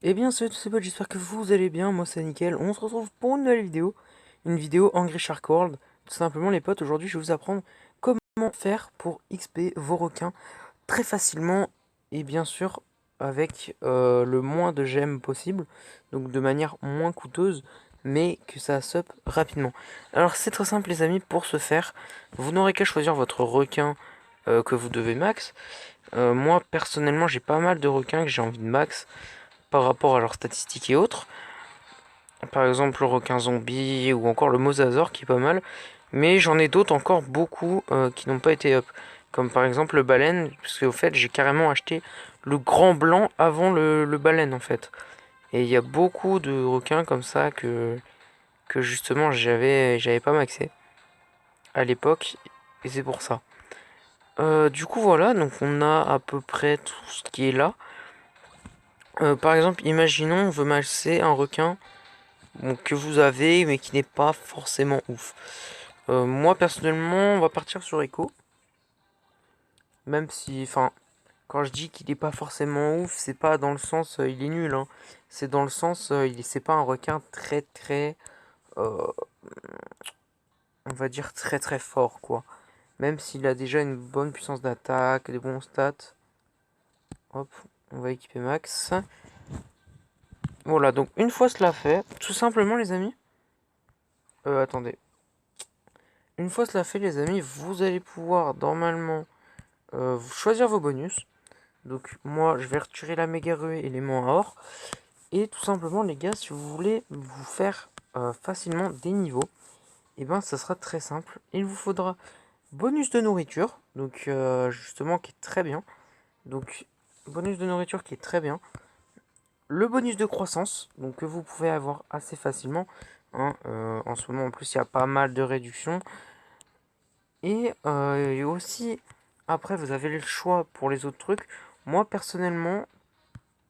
Eh bien salut tous ces potes, j'espère que vous allez bien, moi c'est nickel, on se retrouve pour une nouvelle vidéo, une vidéo Angry Shark World. Tout simplement les potes, aujourd'hui je vais vous apprendre comment faire pour XP vos requins très facilement et bien sûr avec le moins de gemmes possible, donc de manière moins coûteuse, mais que ça sup rapidement. Alors c'est très simple les amis, pour ce faire, vous n'aurez qu'à choisir votre requin que vous devez max. Moi personnellement j'ai pas mal de requins que j'ai envie de max par rapport à leurs statistiques et autres. Par exemple le requin zombie ou encore le mosasaur qui est pas mal. Mais j'en ai d'autres encore beaucoup qui n'ont pas été up. Comme par exemple le baleine, parce qu'au fait j'ai carrément acheté le grand blanc avant le baleine en fait. Et il y a beaucoup de requins comme ça que justement j'avais pas maxé à l'époque. Et c'est pour ça. Du coup voilà, donc on a à peu près tout ce qui est là. Par exemple, imaginons on veut maxer un requin bon, que vous avez mais qui n'est pas forcément ouf. Moi personnellement on va partir sur Echo. Même si, enfin, quand je dis qu'il n'est pas forcément ouf, c'est pas dans le sens il est nul, hein. C'est dans le sens c'est pas un requin très très, euh, on va dire très très fort quoi. Même s'il a déjà une bonne puissance d'attaque, des bons stats. Hop, on va équiper max. Voilà, donc une fois cela fait, tout simplement les amis. Attendez. Une fois cela fait les amis, vous allez pouvoir normalement choisir vos bonus. Donc moi je vais retirer la méga ruée élément à or. Et tout simplement les gars, si vous voulez vous faire facilement des niveaux, et ben ça sera très simple. Il vous faudra bonus de nourriture, donc justement qui est très bien. Donc bonus de nourriture qui est très bien. Le bonus de croissance, donc que vous pouvez avoir assez facilement, hein. En ce moment en plus il y a pas mal de réductions. Et aussi, après, vous avez le choix pour les autres trucs. Moi, personnellement,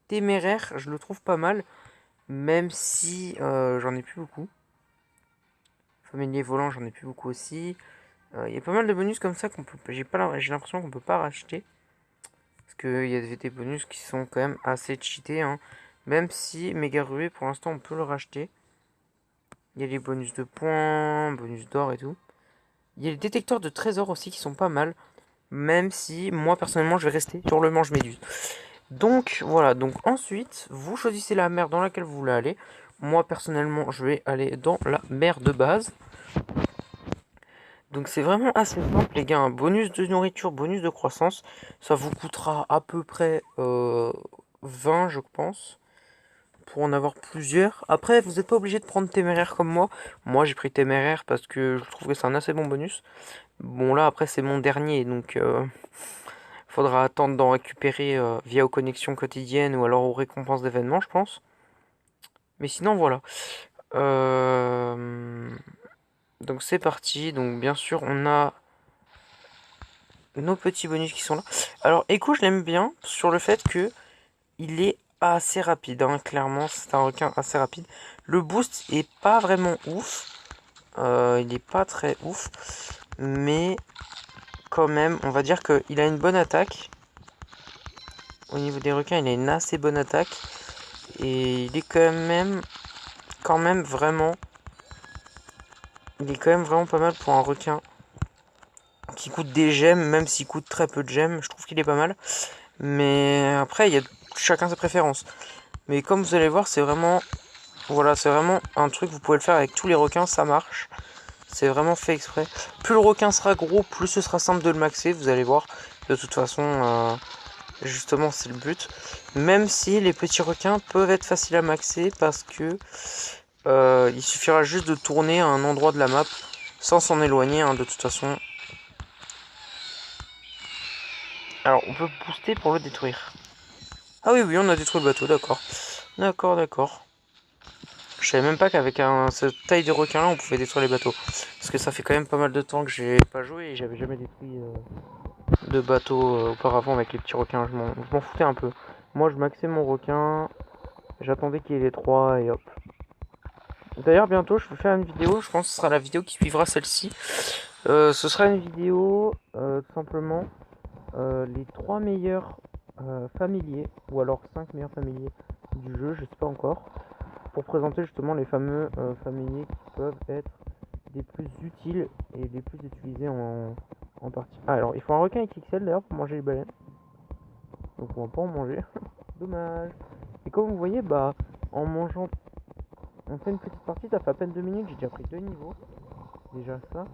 téméraire, je le trouve pas mal, même si j'en ai plus beaucoup. Familier volant, j'en ai plus beaucoup aussi. Il y a pas mal de bonus comme ça qu'on peut, j'ai l'impression qu'on peut pas racheter. Parce qu'il y a des bonus qui sont quand même assez cheatés, hein. Même si méga ruée, pour l'instant, on peut le racheter. Il y a les bonus de points, bonus d'or et tout. Il y a les détecteurs de trésors aussi qui sont pas mal. Même si moi personnellement je vais rester sur le manche méduse. Donc voilà, donc ensuite vous choisissez la mer dans laquelle vous voulez aller. Moi personnellement je vais aller dans la mer de base. Donc c'est vraiment assez simple les gars, un bonus de nourriture, bonus de croissance. Ça vous coûtera à peu près 20 je pense. Pour en avoir plusieurs. Après vous n'êtes pas obligé de prendre téméraire comme moi. Moi j'ai pris téméraire parce que je trouve que c'est un assez bon bonus. Bon là après c'est mon dernier donc faudra attendre d'en récupérer via aux connexions quotidiennes ou alors aux récompenses d'événements, je pense. Mais sinon, voilà. Euh, Donc c'est parti. Donc bien sûr, on a nos petits bonus qui sont là. Alors, Echo, je l'aime bien sur le fait que il est assez rapide, hein. Clairement, c'est un requin assez rapide. Le boost est pas vraiment ouf. Il est pas très ouf. Mais quand même, on va dire qu'il a une bonne attaque. Au niveau des requins, il a une assez bonne attaque. Et il est quand même vraiment, il est quand même vraiment pas mal pour un requin qui coûte des gemmes, même s'il coûte très peu de gemmes, je trouve qu'il est pas mal. Mais après, il y a chacun ses préférences. Mais comme vous allez voir, c'est vraiment, voilà, c'est vraiment un truc, vous pouvez le faire avec tous les requins, ça marche. C'est vraiment fait exprès. Plus le requin sera gros, plus ce sera simple de le maxer, vous allez voir. De toute façon, justement, c'est le but. Même si les petits requins peuvent être faciles à maxer parce que il suffira juste de tourner à un endroit de la map sans s'en éloigner, hein, de toute façon. Alors, on peut booster pour le détruire. Ah oui, oui, on a détruit le bateau, d'accord. D'accord, d'accord. Je savais même pas qu'avec cette taille de requin là, on pouvait détruire les bateaux. Parce que ça fait quand même pas mal de temps que j'ai pas joué et j'avais jamais détruit de bateau auparavant avec les petits requins. Je m'en foutais un peu. Moi, je maxais mon requin, j'attendais qu'il y ait les trois et hop. D'ailleurs, bientôt, je vais faire une vidéo. Je pense que ce sera la vidéo qui suivra celle-ci. Ce sera une vidéo, tout simplement, les 3 meilleurs familiers, ou alors 5 meilleurs familiers du jeu, je sais pas encore, pour présenter justement les fameux familiers qui peuvent être des plus utiles et les plus utilisés en partie. Ah, alors il faut un requin XXL d'ailleurs pour manger les baleines, donc on va pas en manger, dommage. Et comme vous voyez, bah en mangeant, on fait une petite partie, ça fait à peine 2 minutes, j'ai déjà pris 2 niveaux, déjà ça.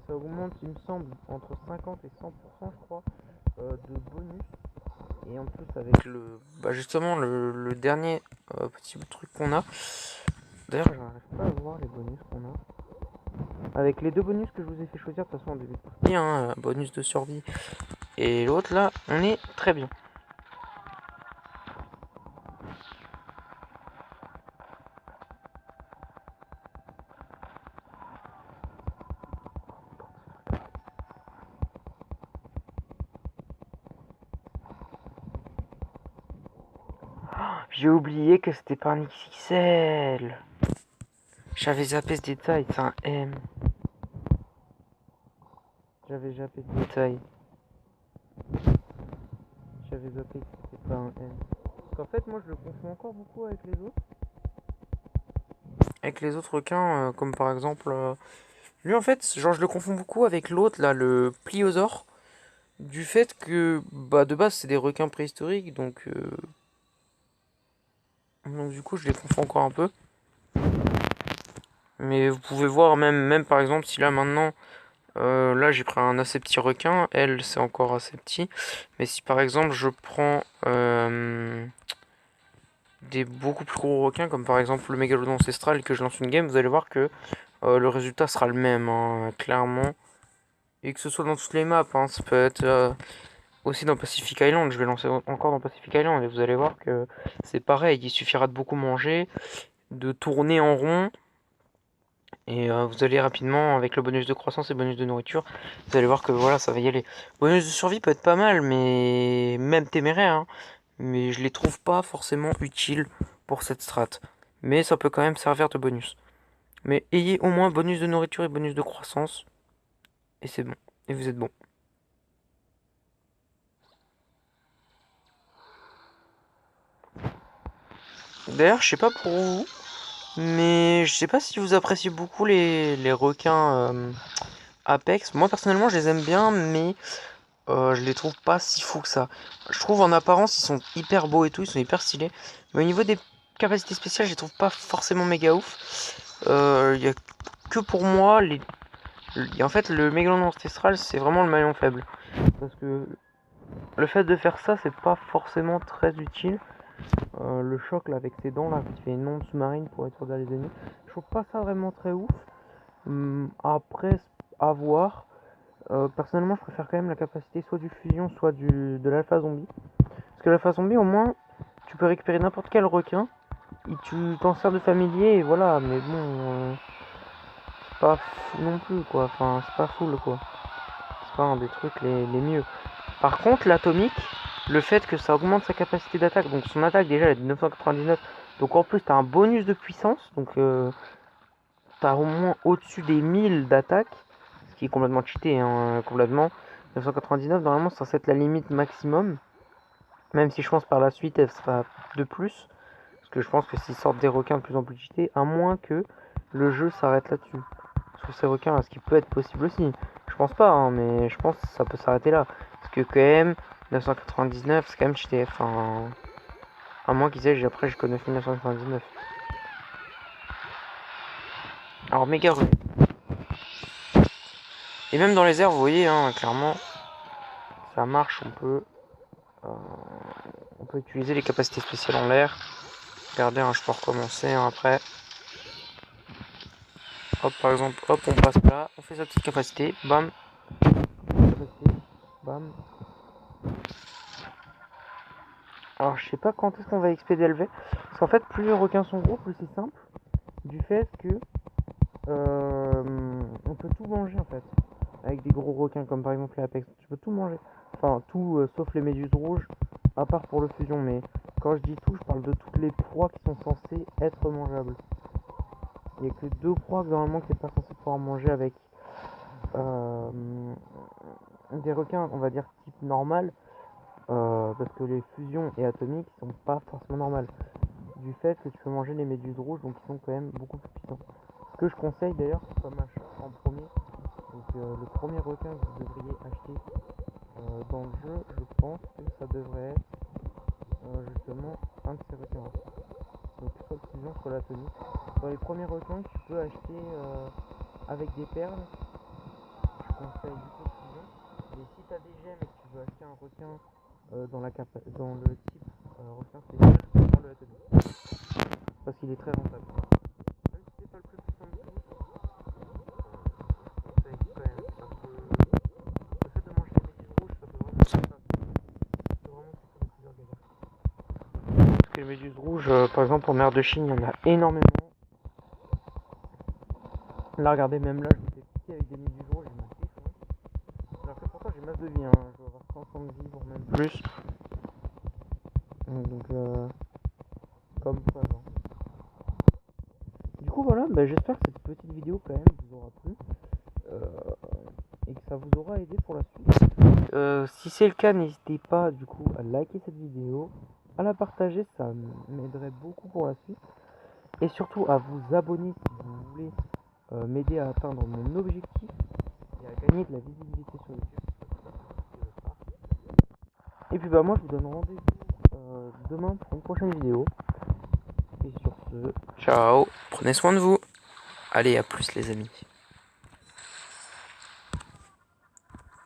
Ça augmente, il me semble, entre 50 et 100% je crois, de bonus. Et en plus avec justement le dernier petit truc qu'on a. D'ailleurs j'arrive pas à voir les bonus qu'on a. Avec les deux bonus que je vous ai fait choisir de toute façon en début de partie, hein, bonus de survie et l'autre là, on est très bien. J'ai oublié que c'était pas un XXL. J'avais zappé ce détail, c'est un M. J'avais zappé ce détail. J'avais zappé que c'était pas un M. Parce qu'en fait, moi je le confonds encore beaucoup avec les autres. Avec les autres requins, comme par exemple. Lui en fait, genre je le confonds beaucoup avec l'autre là, le pliosaure. Du fait que, bah de base c'est des requins préhistoriques, donc du coup je les confonds encore un peu. Mais vous pouvez voir même par exemple si là maintenant, là j'ai pris un assez petit requin, elle c'est encore assez petit. Mais si par exemple je prends des beaucoup plus gros requins, comme par exemple le mégalodon ancestral, et que je lance une game, vous allez voir que le résultat sera le même, hein, clairement. Et que ce soit dans toutes les maps, hein, ça peut être aussi dans Pacific Island. Je vais lancer encore dans Pacific Island et vous allez voir que c'est pareil. Il suffira de beaucoup manger, de tourner en rond. Et vous allez rapidement, avec le bonus de croissance et bonus de nourriture, vous allez voir que voilà, ça va y aller. Bonus de survie peut être pas mal, mais même téméraire, hein. Mais je les trouve pas forcément utiles pour cette strat. Mais ça peut quand même servir de bonus. Mais ayez au moins bonus de nourriture et bonus de croissance. Et c'est bon. Et vous êtes bon. D'ailleurs, je sais pas pour vous, mais je sais pas si vous appréciez beaucoup les requins Apex. Moi personnellement, je les aime bien, mais je les trouve pas si fous que ça. Je trouve en apparence, ils sont hyper beaux et tout, ils sont hyper stylés. Mais au niveau des capacités spéciales, je les trouve pas forcément méga ouf. Y a que pour moi, en fait, le mégalodon ancestral, c'est vraiment le maillon faible. Parce que le fait de faire ça, c'est pas forcément très utile. Le choc là avec ses dents là qui fait une onde sous-marine pour étourdir les ennemis. Je trouve pas ça vraiment très ouf. Après, à voir. Personnellement, je préfère quand même la capacité soit du fusion, soit de l'alpha zombie. Parce que l'alpha zombie, au moins, tu peux récupérer n'importe quel requin et tu t'en sers de familier et voilà. Mais bon, c'est pas fou non plus quoi. Enfin, c'est pas full quoi. C'est pas un des trucs les mieux. Par contre, l'atomique, le fait que ça augmente sa capacité d'attaque, donc son attaque déjà elle est de 999, donc en plus t'as un bonus de puissance, donc t'as au moins au-dessus des 1000 d'attaque, ce qui est complètement cheaté, hein, complètement. 999, normalement c'est censé être la limite maximum, même si je pense par la suite elle sera de plus, parce que je pense que s'ils sortent des requins de plus en plus cheatés, à moins que le jeu s'arrête là-dessus. Sur ces requins, ce qui peut être possible aussi. Je pense pas, hein, mais je pense que ça peut s'arrêter là. Parce que quand même, 999, c'est quand même cheaté. Enfin, à moins qu'ils aient, après, je connais 999. Alors, méga rue. Et même dans les airs, vous voyez, hein, clairement, ça marche. Euh, on peut utiliser les capacités spéciales en l'air. Regardez, hein, je peux recommencer hein, après. Hop, par exemple, hop, on passe là, on fait sa petite capacité, bam, capacité, bam. Alors, je sais pas quand est-ce qu'on va expédier LV. Parce qu'en fait, plus les requins sont gros, plus c'est simple. Du fait que on peut tout manger en fait. Avec des gros requins comme par exemple les Apex. Tu peux tout manger. Enfin, tout sauf les méduses rouges, à part pour le fusion. Mais quand je dis tout, je parle de toutes les proies qui sont censées être mangeables. Il n'y a que deux proies normalement qui n'est pas censé pouvoir manger avec des requins, on va dire type normal. parce que les fusions et atomiques sont pas forcément normales. Du fait que tu peux manger les méduses rouges, donc ils sont quand même beaucoup plus puissants. Ce que je conseille d'ailleurs comme achat en premier, donc le premier requin que vous devriez acheter dans le jeu, je pense que ça devrait être justement un de ces requins. Donc soit le fusion, soit l'atomique. Dans les premiers requins, tu peux acheter avec des perles. Je conseille du coup le fusion. Mais si tu as des gemmes et que tu veux acheter un requin dans le type requin spécial, prends le atomique. Parce qu'il est très rentable. Même si c'est pas le plus puissant de tous, je conseille quand même. Parce que le fait de manger les méduses rouges, ça peut vraiment faire ça. Ça peut vraiment sécuriser plusieurs galères. Parce que les méduses rouges, par exemple en mer de Chine, il y en a énormément. Là, regardez, même là, je vous ai piqué avec des méduses rouges, j'ai ma défonce. Alors que pourtant, j'ai masse de vie, hein. Je dois avoir 100 de vie, voire même plus. Donc, comme ça, non. Du coup, voilà, bah, j'espère que cette petite vidéo, quand même, vous aura plu. Et que ça vous aura aidé pour la suite. Si c'est le cas, n'hésitez pas, du coup, à liker cette vidéo, à la partager, ça m'aiderait beaucoup pour la suite. Et surtout, à vous abonner si vous voulez m'aider à atteindre mon objectif et à gagner de la visibilité sur YouTube. Et puis bah moi je vous donne rendez-vous demain pour une prochaine vidéo. Et sur ce, ciao, prenez soin de vous. Allez, à plus les amis.